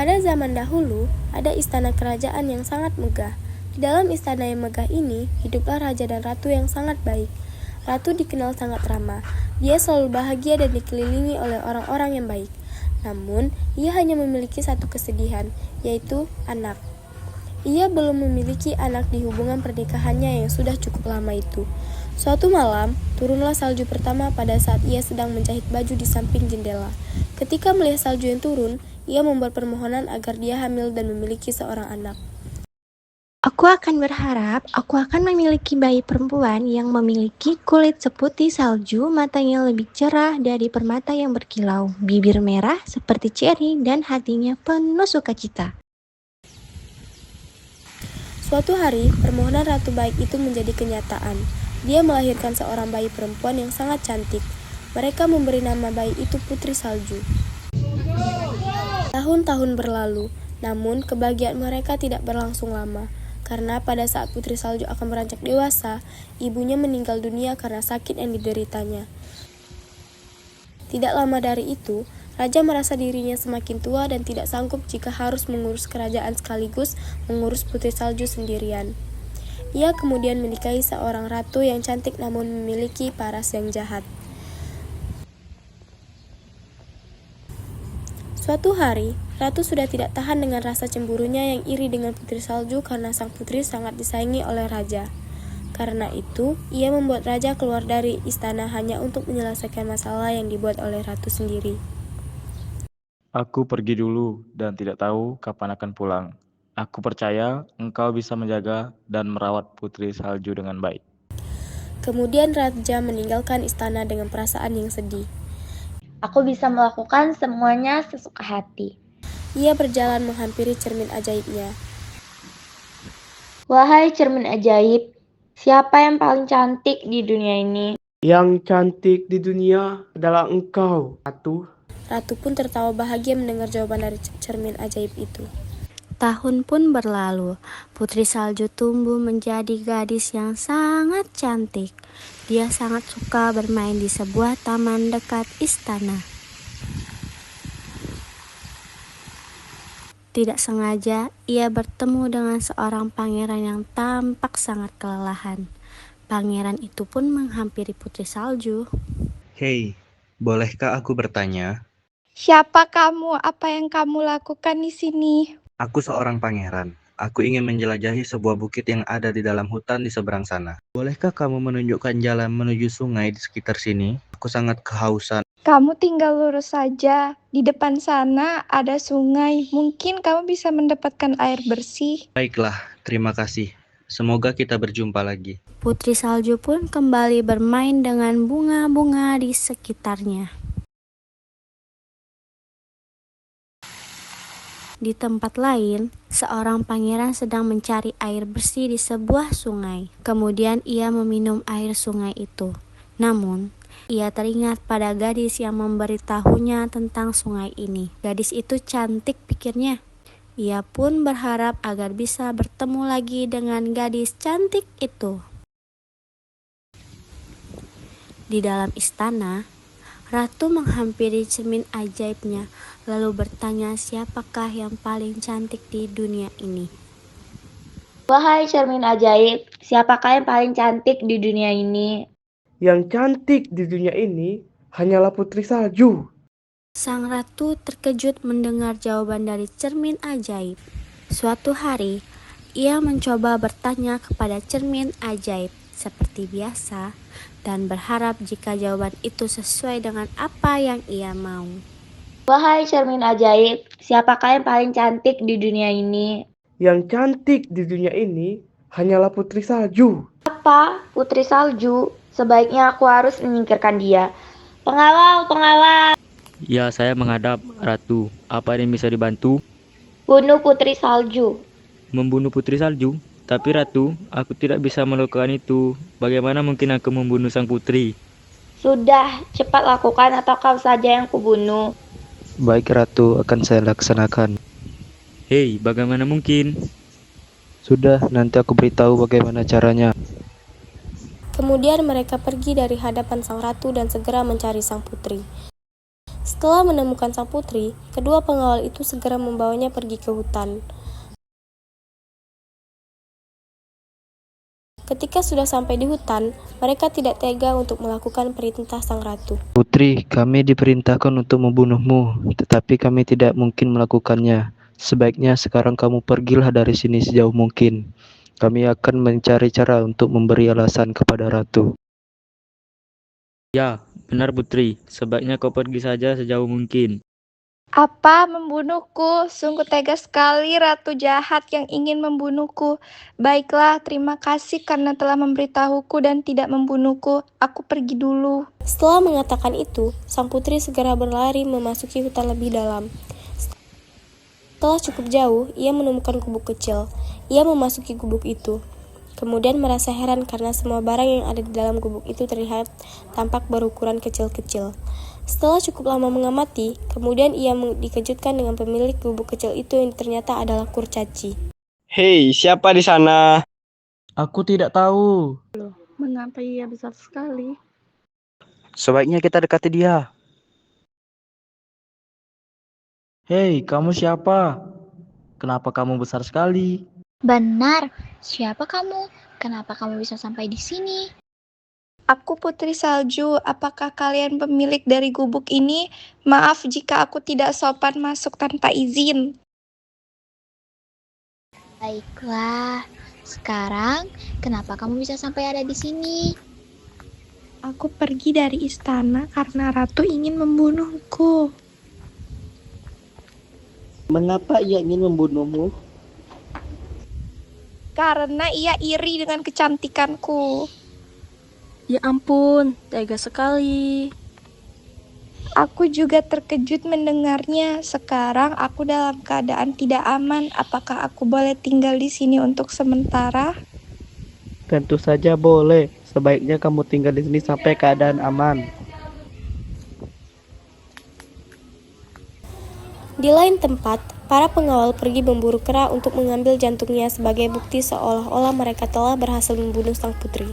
Pada zaman dahulu, ada istana kerajaan yang sangat megah. Di dalam istana yang megah ini, hiduplah raja dan ratu yang sangat baik. Ratu dikenal sangat ramah. Dia selalu bahagia dan dikelilingi oleh orang-orang yang baik. Namun, ia hanya memiliki satu kesedihan, yaitu anak. Ia belum memiliki anak di hubungan pernikahannya yang sudah cukup lama itu. Suatu malam, turunlah salju pertama pada saat ia sedang menjahit baju di samping jendela. Ketika melihat salju yang turun, ia membuat permohonan agar dia hamil dan memiliki seorang anak. Aku akan berharap aku akan memiliki bayi perempuan yang memiliki kulit seputih salju, matanya lebih cerah dari permata yang berkilau, bibir merah seperti ceri, dan hatinya penuh sukacita. Suatu hari, permohonan ratu baik itu menjadi kenyataan. Dia melahirkan seorang bayi perempuan yang sangat cantik. Mereka memberi nama bayi itu Putri Salju. Tahun-tahun berlalu, namun kebahagiaan mereka tidak berlangsung lama. Karena pada saat Putri Salju akan beranjak dewasa, ibunya meninggal dunia karena sakit yang dideritanya. Tidak lama dari itu, raja merasa dirinya semakin tua dan tidak sanggup jika harus mengurus kerajaan sekaligus mengurus Putri Salju sendirian. Ia kemudian menikahi seorang ratu yang cantik namun memiliki paras yang jahat. Suatu hari, ratu sudah tidak tahan dengan rasa cemburunya yang iri dengan Putri Salju karena sang putri sangat disayangi oleh raja. Karena itu, ia membuat raja keluar dari istana hanya untuk menyelesaikan masalah yang dibuat oleh ratu sendiri. Aku pergi dulu dan tidak tahu kapan akan pulang. Aku percaya engkau bisa menjaga dan merawat Putri Salju dengan baik. Kemudian raja meninggalkan istana dengan perasaan yang sedih. Aku bisa melakukan semuanya sesuka hati. Ia berjalan menghampiri cermin ajaibnya. Wahai cermin ajaib, siapa yang paling cantik di dunia ini? Yang cantik di dunia adalah engkau, Ratu. Ratu pun tertawa bahagia mendengar jawaban dari cermin ajaib itu. Tahun pun berlalu, Putri Salju tumbuh menjadi gadis yang sangat cantik. Dia sangat suka bermain di sebuah taman dekat istana. Tidak sengaja, ia bertemu dengan seorang pangeran yang tampak sangat kelelahan. Pangeran itu pun menghampiri Putri Salju. Hei, bolehkah aku bertanya? Siapa kamu? Apa yang kamu lakukan di sini? Aku seorang pangeran. Aku ingin menjelajahi sebuah bukit yang ada di dalam hutan di seberang sana. Bolehkah kamu menunjukkan jalan menuju sungai di sekitar sini? Aku sangat kehausan. Kamu tinggal lurus saja. Di depan sana ada sungai. Mungkin kamu bisa mendapatkan air bersih. Baiklah, terima kasih. Semoga kita berjumpa lagi. Putri Salju pun kembali bermain dengan bunga-bunga di sekitarnya. Di tempat lain, seorang pangeran sedang mencari air bersih di sebuah sungai. Kemudian ia meminum air sungai itu. Namun, ia teringat pada gadis yang memberitahunya tentang sungai ini. Gadis itu cantik, pikirnya. Ia pun berharap agar bisa bertemu lagi dengan gadis cantik itu. Di dalam istana, Ratu menghampiri cermin ajaibnya, lalu bertanya siapakah yang paling cantik di dunia ini. Wahai cermin ajaib, siapakah yang paling cantik di dunia ini? Yang cantik di dunia ini hanyalah Putri Salju. Sang ratu terkejut mendengar jawaban dari cermin ajaib. Suatu hari, ia mencoba bertanya kepada cermin ajaib seperti biasa dan berharap jika jawaban itu sesuai dengan apa yang ia mau. Wahai cermin ajaib, siapakah yang paling cantik di dunia ini? Yang cantik di dunia ini hanyalah Putri Salju. Apa? Putri Salju? Sebaiknya aku harus menyingkirkan dia. Pengawal, pengawal! Ya, saya menghadap, Ratu. Apa ini bisa dibantu? Bunuh Putri Salju. Membunuh Putri Salju? Tapi Ratu, aku tidak bisa melakukan itu. Bagaimana mungkin aku membunuh sang putri? Sudah, cepat lakukan atau kau saja yang kubunuh. Baik Ratu, akan saya laksanakan. Hei, bagaimana mungkin? Sudah, nanti aku beritahu bagaimana caranya. Kemudian mereka pergi dari hadapan sang ratu dan segera mencari sang putri. Setelah menemukan sang putri, kedua pengawal itu segera membawanya pergi ke hutan. Ketika sudah sampai di hutan, mereka tidak tega untuk melakukan perintah sang ratu. Putri, kami diperintahkan untuk membunuhmu, tetapi kami tidak mungkin melakukannya. Sebaiknya sekarang kamu pergilah dari sini sejauh mungkin. Kami akan mencari cara untuk memberi alasan kepada Ratu. Ya, benar Putri. Sebaiknya kau pergi saja sejauh mungkin. Apa, membunuhku? Sungguh tega sekali ratu jahat yang ingin membunuhku. Baiklah, terima kasih karena telah memberitahuku dan tidak membunuhku. Aku pergi dulu. Setelah mengatakan itu, sang putri segera berlari memasuki hutan lebih dalam. Setelah cukup jauh, ia menemukan gubuk kecil. Ia memasuki gubuk itu. Kemudian merasa heran karena semua barang yang ada di dalam gubuk itu terlihat tampak berukuran kecil-kecil. Setelah cukup lama mengamati, kemudian ia dikejutkan dengan pemilik gubuk kecil itu yang ternyata adalah kurcaci. Hei, siapa di sana? Aku tidak tahu. Mengapa ia besar sekali? Sebaiknya kita dekati dia. Hei, kamu siapa? Kenapa kamu besar sekali? Benar, siapa kamu? Kenapa kamu bisa sampai di sini? Aku Putri Salju, apakah kalian pemilik dari gubuk ini? Maaf jika aku tidak sopan masuk tanpa izin. Baiklah, sekarang kenapa kamu bisa sampai ada di sini? Aku pergi dari istana karena ratu ingin membunuhku. Mengapa ia ingin membunuhmu? Karena ia iri dengan kecantikanku. Ya ampun, tega sekali. Aku juga terkejut mendengarnya. Sekarang aku dalam keadaan tidak aman. Apakah aku boleh tinggal di sini untuk sementara? Tentu saja boleh. Sebaiknya kamu tinggal di sini sampai keadaan aman. Di lain tempat, para pengawal pergi memburu kera untuk mengambil jantungnya sebagai bukti seolah-olah mereka telah berhasil membunuh sang putri.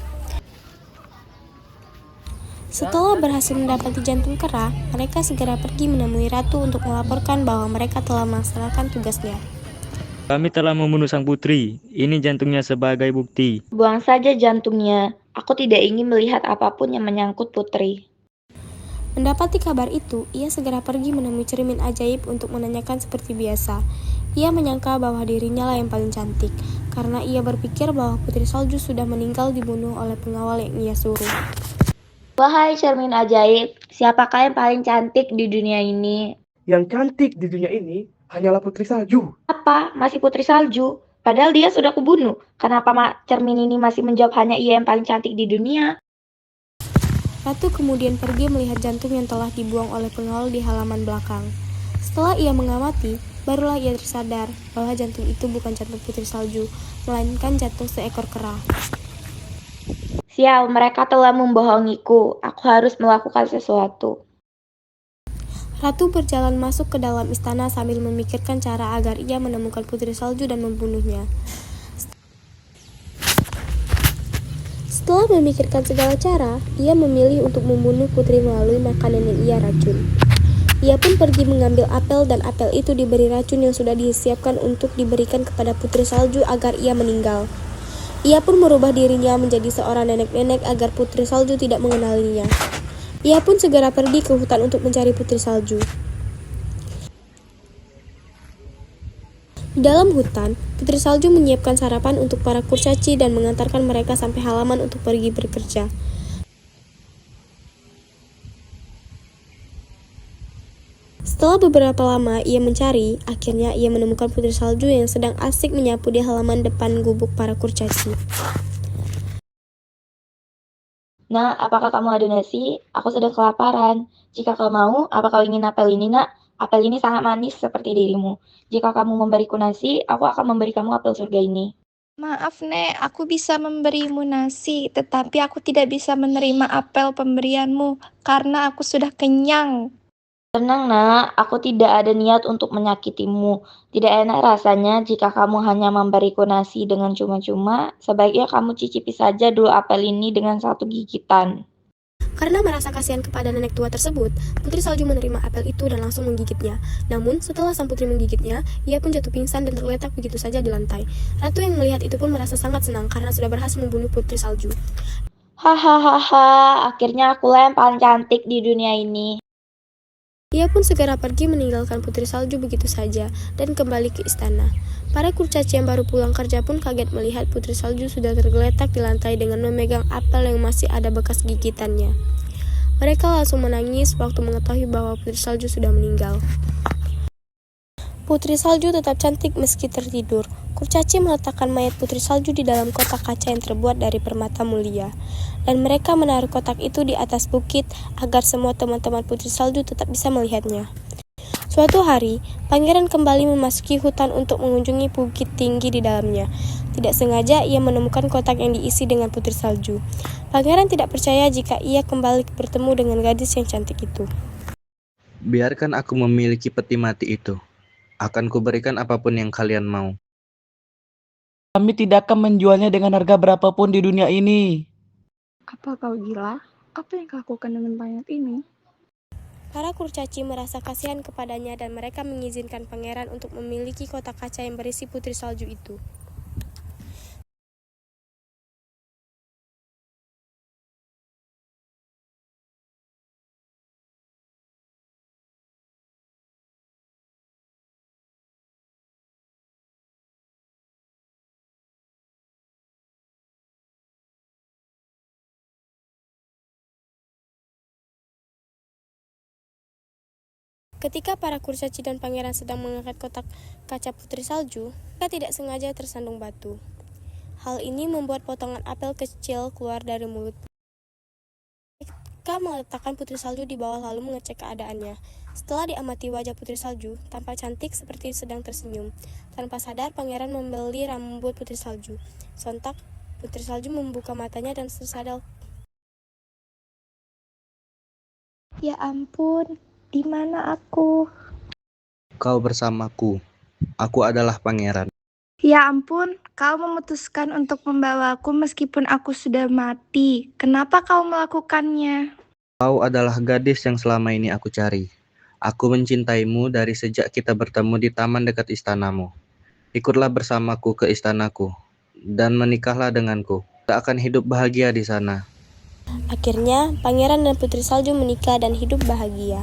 Setelah berhasil mendapati jantung kera, mereka segera pergi menemui ratu untuk melaporkan bahwa mereka telah melaksanakan tugasnya. Kami telah membunuh sang putri. Ini jantungnya sebagai bukti. Buang saja jantungnya. Aku tidak ingin melihat apapun yang menyangkut putri. Mendapati kabar itu, ia segera pergi menemui cermin ajaib untuk menanyakan seperti biasa. Ia menyangka bahwa dirinya lah yang paling cantik, karena ia berpikir bahwa Putri Salju sudah meninggal dibunuh oleh pengawal yang ia suruh. Wahai cermin ajaib, siapakah yang paling cantik di dunia ini? Yang cantik di dunia ini hanyalah Putri Salju. Apa? Masih Putri Salju? Padahal dia sudah kubunuh. Kenapa cermin ini masih menjawab hanya ia yang paling cantik di dunia? Ratu kemudian pergi melihat jantung yang telah dibuang oleh pengawal di halaman belakang. Setelah ia mengamati, barulah ia tersadar bahwa jantung itu bukan jantung Putri Salju, melainkan jantung seekor kera. Sial, mereka telah membohongiku. Aku harus melakukan sesuatu. Ratu berjalan masuk ke dalam istana sambil memikirkan cara agar ia menemukan Putri Salju dan membunuhnya. Setelah memikirkan segala cara, ia memilih untuk membunuh putri melalui makanan yang ia racun. Ia pun pergi mengambil apel dan apel itu diberi racun yang sudah disiapkan untuk diberikan kepada Putri Salju agar ia meninggal. Ia pun merubah dirinya menjadi seorang nenek-nenek agar Putri Salju tidak mengenalinya. Ia pun segera pergi ke hutan untuk mencari Putri Salju. Di dalam hutan, Putri Salju menyiapkan sarapan untuk para kurcaci dan mengantarkan mereka sampai halaman untuk pergi bekerja. Setelah beberapa lama ia mencari, akhirnya ia menemukan Putri Salju yang sedang asik menyapu di halaman depan gubuk para kurcaci. Nak, apakah kamu ada nasi? Aku sedang kelaparan. Jika kau mau, apa kau ingin apel ini, nak? Apel ini sangat manis seperti dirimu. Jika kamu memberiku nasi, aku akan memberi kamu apel surga ini. Maaf, Nek, aku bisa memberimu nasi, tetapi aku tidak bisa menerima apel pemberianmu karena aku sudah kenyang. Tenang, nak. Aku tidak ada niat untuk menyakitimu. Tidak enak rasanya jika kamu hanya memberiku nasi dengan cuma-cuma. Sebaiknya kamu cicipi saja dulu apel ini dengan satu gigitan. Karena merasa kasihan kepada nenek tua tersebut, Putri Salju menerima apel itu dan langsung menggigitnya. Namun, setelah sang putri menggigitnya, ia pun jatuh pingsan dan tergeletak begitu saja di lantai. Ratu yang melihat itu pun merasa sangat senang karena sudah berhasil membunuh Putri Salju. Hahaha, akhirnya akulah yang paling cantik di dunia ini. Ia pun segera pergi meninggalkan Putri Salju begitu saja dan kembali ke istana. Para kurcaci yang baru pulang kerja pun kaget melihat Putri Salju sudah tergeletak di lantai dengan memegang apel yang masih ada bekas gigitannya. Mereka langsung menangis waktu mengetahui bahwa Putri Salju sudah meninggal. Putri Salju tetap cantik meski tertidur. Kurcaci meletakkan mayat Putri Salju di dalam kotak kaca yang terbuat dari permata mulia. Dan mereka menaruh kotak itu di atas bukit agar semua teman-teman Putri Salju tetap bisa melihatnya. Suatu hari, pangeran kembali memasuki hutan untuk mengunjungi bukit tinggi di dalamnya. Tidak sengaja ia menemukan kotak yang diisi dengan Putri Salju. Pangeran tidak percaya jika ia kembali bertemu dengan gadis yang cantik itu. Biarkan aku memiliki peti mati itu. Akan kuberikan apapun yang kalian mau. Kami tidak akan menjualnya dengan harga berapapun di dunia ini. Apa kau gila? Apa yang kau lakukan dengan mayat ini? Para kurcaci merasa kasihan kepadanya dan mereka mengizinkan pangeran untuk memiliki kotak kaca yang berisi Putri Salju itu. Ketika para kurcaci dan pangeran sedang mengangkat kotak kaca Putri Salju, mereka tidak sengaja tersandung batu. Hal ini membuat potongan apel kecil keluar dari mulut. Mereka meletakkan Putri Salju di bawah lalu mengecek keadaannya. Setelah diamati wajah Putri Salju, tampak cantik seperti sedang tersenyum. Tanpa sadar, pangeran membeli rambut Putri Salju. Sontak, Putri Salju membuka matanya dan tersadar. Ya ampun, di mana aku? Kau bersamaku. Aku adalah pangeran. Ya ampun, kau memutuskan untuk membawaku meskipun aku sudah mati. Kenapa kau melakukannya? Kau adalah gadis yang selama ini aku cari. Aku mencintaimu dari sejak kita bertemu di taman dekat istanamu. Ikutlah bersamaku ke istanaku dan menikahlah denganku. Kita akan hidup bahagia di sana. Akhirnya, pangeran dan Putri Salju menikah dan hidup bahagia.